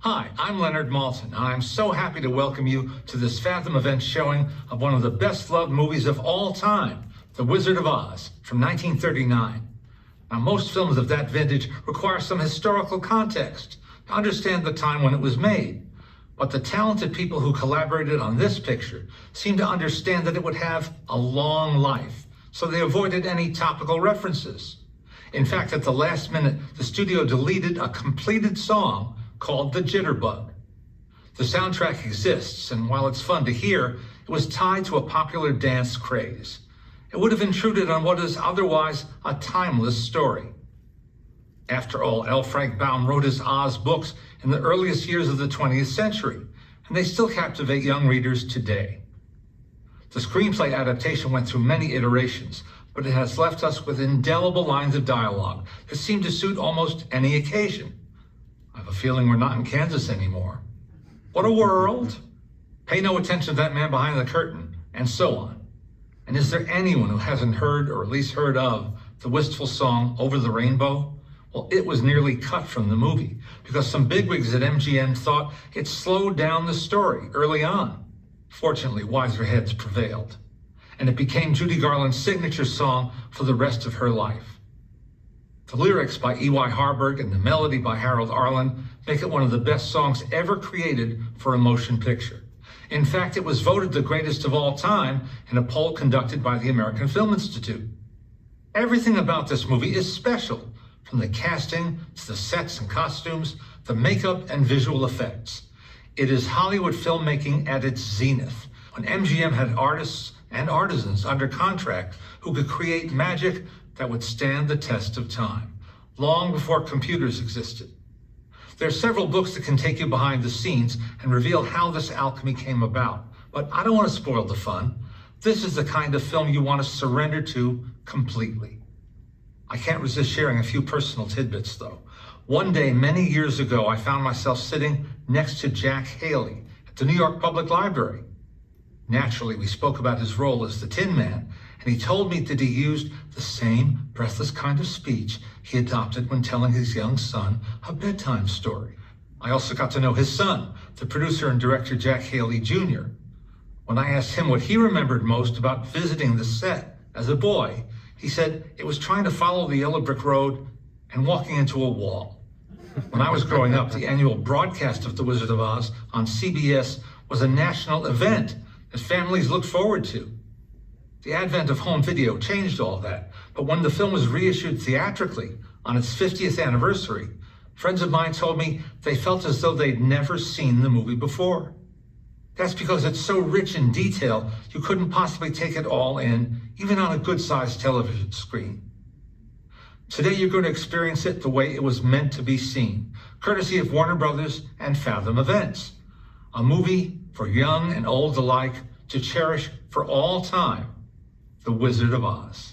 Hi, I'm Leonard Maltin, and I'm so happy to welcome you to this Fathom event showing of one of the best-loved movies of all time, The Wizard of Oz, from 1939. Now, most films of that vintage require some historical context to understand the time when it was made. But the talented people who collaborated on this picture seemed to understand that it would have a long life, so they avoided any topical references. In fact, at the last minute, the studio deleted a completed song called The Jitterbug. The soundtrack exists, and while it's fun to hear, it was tied to a popular dance craze. It would have intruded on what is otherwise a timeless story. After all, L. Frank Baum wrote his Oz books in the earliest years of the 20th century, and they still captivate young readers today. The screenplay adaptation went through many iterations, but it has left us with indelible lines of dialogue that seem to suit almost any occasion. I have a feeling we're not in Kansas anymore. What a world! Pay no attention to that man behind the curtain, and so on. And is there anyone who hasn't heard, or at least heard of, the wistful song Over the Rainbow? Well, it was nearly cut from the movie because some bigwigs at MGM thought it slowed down the story early on. Fortunately, wiser heads prevailed, and it became Judy Garland's signature song for the rest of her life. The lyrics by E.Y. Harburg and the melody by Harold Arlen make it one of the best songs ever created for a motion picture. In fact, it was voted the greatest of all time in a poll conducted by the American Film Institute. Everything about this movie is special, from the casting to the sets and costumes, the makeup and visual effects. It is Hollywood filmmaking at its zenith, when MGM had artists and artisans under contract who could create magic that would stand the test of time, long before computers existed. There are several books that can take you behind the scenes and reveal how this alchemy came about, but I don't want to spoil the fun. This is the kind of film you want to surrender to completely. I can't resist sharing a few personal tidbits, though. One day, many years ago, I found myself sitting next to Jack Haley at the New York Public Library. Naturally, we spoke about his role as the Tin Man, and he told me that he used the same breathless kind of speech he adopted when telling his young son a bedtime story. I also got to know his son, the producer and director Jack Haley Jr. When I asked him what he remembered most about visiting the set as a boy, he said it was trying to follow the yellow brick road and walking into a wall. When I was growing up, the annual broadcast of The Wizard of Oz on CBS was a national event that families looked forward to. The advent of home video changed all that, but when the film was reissued theatrically on its 50th anniversary, friends of mine told me they felt as though they'd never seen the movie before. That's because it's so rich in detail, you couldn't possibly take it all in, even on a good-sized television screen. Today, you're going to experience it the way it was meant to be seen, courtesy of Warner Brothers and Fathom Events. A movie for young and old alike to cherish for all time, The Wizard of Oz.